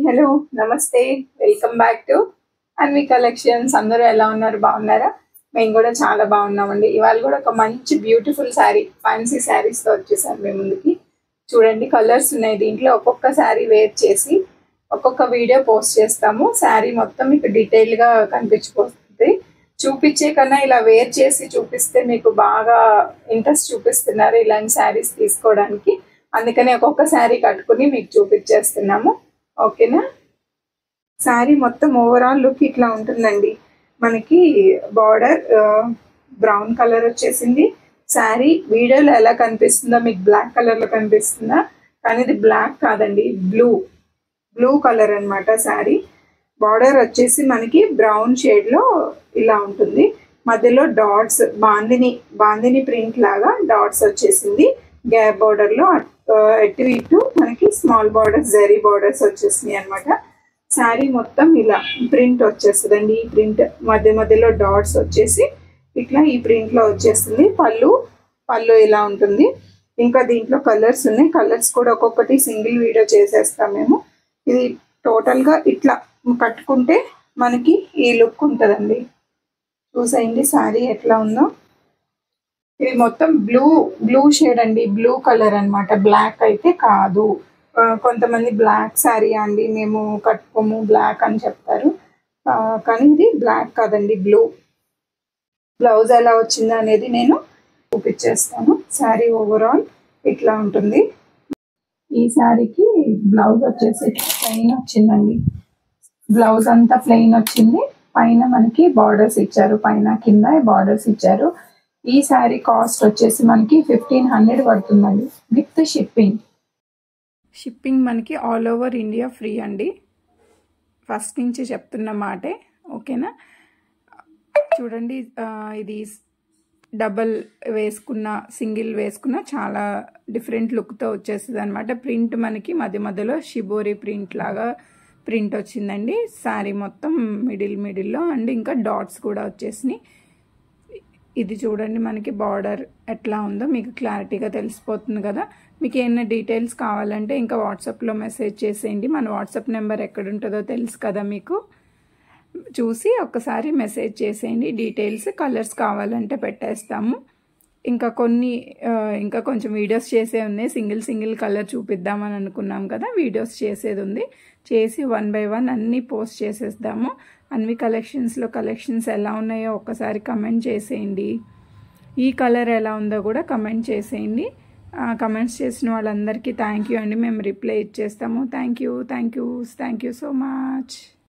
Hello నమస్తే welcome back to Anvi collections. అందరూ ఎలా ఉన్నారు? బాగున్నారా? మేము కూడా చాలా బాగున్నామండి. ఇవాళ కూడా ఒక మంచి బ్యూటిఫుల్ శారీ, ఫ్యాన్సీ శారీస్తో వచ్చేసాను మీ ముందుకి. చూడండి, కలర్స్ ఉన్నాయి దీంట్లో. ఒక్కొక్క శారీ వేర్ చేసి ఒక్కొక్క వీడియో పోస్ట్ చేస్తాము. శారీ మొత్తం మీకు డీటెయిల్గా కనిపించిపోతుంది. చూపించే కన్నా ఇలా వేర్ చేసి చూపిస్తే మీకు బాగా ఇంట్రెస్ట్ చూపిస్తున్నారు ఇలాంటి శారీస్ తీసుకోవడానికి. అందుకని ఒక్కొక్క శారీ కట్టుకుని మీకు చూపించేస్తున్నాము. ఓకేనా? శారీ మొత్తం ఓవరాల్ లుక్ ఇట్లా ఉంటుందండి. మనకి బార్డర్ బ్రౌన్ కలర్ వచ్చేసింది. శారీ వీడియోలో ఎలా కనిపిస్తుందో మీకు బ్లాక్ కలర్లో కనిపిస్తుందా? కానీ ఇది బ్లాక్ కాదండి, బ్లూ కలర్ అనమాట. శారీ బార్డర్ వచ్చేసి మనకి బ్రౌన్ షేడ్లో ఇలా ఉంటుంది. మధ్యలో డాట్స్, బాందిని ప్రింట్ లాగా డాట్స్ వచ్చేసింది. గ్యాప్ బార్డర్లో అటు ఇటు మనకి స్మాల్ బార్డర్స్, జరీ బార్డర్స్ వచ్చేసినాయి అనమాట. శారీ మొత్తం ఇలా ప్రింట్ వచ్చేస్తుందండి. ఈ ప్రింట్ మధ్యలో డాట్స్ వచ్చేసి ఇట్లా ఈ ప్రింట్లో వచ్చేస్తుంది. పళ్ళు ఇలా ఉంటుంది. ఇంకా దీంట్లో కలర్స్ ఉన్నాయి. కలర్స్ కూడా ఒక్కొక్కటి సింగిల్ వీడియో చేసేస్తాం మేము. ఇది టోటల్గా ఇట్లా కట్టుకుంటే మనకి ఈ లుక్ ఉంటుందండి. చూసేయండి శారీ ఎట్లా ఉందో. ఇది మొత్తం బ్లూ షేడ్ అండి, బ్లూ కలర్ అనమాట, బ్లాక్ అయితే కాదు. కొంతమంది బ్లాక్ శారీ అండి మేము కట్టుకోము బ్లాక్ అని చెప్తారు, కానీ ఇది బ్లాక్ కాదండి, బ్లూ. బ్లౌజ్ ఎలా వచ్చిందో అనేది నేను చూపించేస్తాను. శారీ ఓవరాల్ ఇట్లా ఉంటుంది. ఈ శారీకి బ్లౌజ్ వచ్చేసి ప్లెయిన్ వచ్చిందండి. బ్లౌజ్ అంతా ప్లెయిన్ వచ్చింది. పైన మనకి బార్డర్స్ ఇచ్చారు, పైన కింద బార్డర్స్ ఇచ్చారు. ఈ శారీ కాస్ట్ వచ్చేసి మనకి 1500 పడుతుందండి విత్ షిప్పింగ్ మనకి ఆల్ ఓవర్ ఇండియా ఫ్రీ అండి. ఫస్ట్ నుంచి చెప్తున్న మాటే. ఓకేనా? చూడండి, ఇది డబల్ వేసుకున్న, సింగిల్ వేసుకున్న చాలా డిఫరెంట్ లుక్తో వచ్చేస్తుంది అనమాట. ప్రింట్ మనకి మధ్యలో షిబోరి ప్రింట్ లాగా ప్రింట్ వచ్చిందండి. శారీ మొత్తం మిడిల్లో అండ్ ఇంకా డాట్స్ కూడా వచ్చేసినాయి. ఇది చూడండి, మనకి బార్డర్ ఎట్లా ఉందో మీకు క్లారిటీగా తెలిసిపోతుంది కదా. మీకు ఏమైనా డీటెయిల్స్ కావాలంటే ఇంకా వాట్సాప్లో మెసేజ్ చేసేయండి. మన వాట్సాప్ నెంబర్ ఎక్కడుంటుందో తెలుసు కదా మీకు. చూసి ఒక్కసారి మెసేజ్ చేసేయండి. డీటెయిల్స్, కలర్స్ కావాలంటే పెట్టేస్తాము. ఇంకా కొంచెం వీడియోస్ చేసే ఉన్నాయి. సింగిల్ కలర్ చూపిద్దామని అనుకున్నాం కదా. వీడియోస్ చేసేది ఉంది. చేసి 1 by 1 అన్నీ పోస్ట్ చేసేద్దాము. అన్వి కలెక్షన్స్లో కలెక్షన్స్ ఎలా ఉన్నాయో ఒక్కసారి కమెంట్ చేసేయండి. ఈ కలర్ ఎలా ఉందో కూడా కమెంట్ చేసేయండి. కమెంట్స్ చేసిన వాళ్ళందరికీ థ్యాంక్ యూ అండి. మేము రిప్లై ఇచ్చేస్తాము. Thank you so much.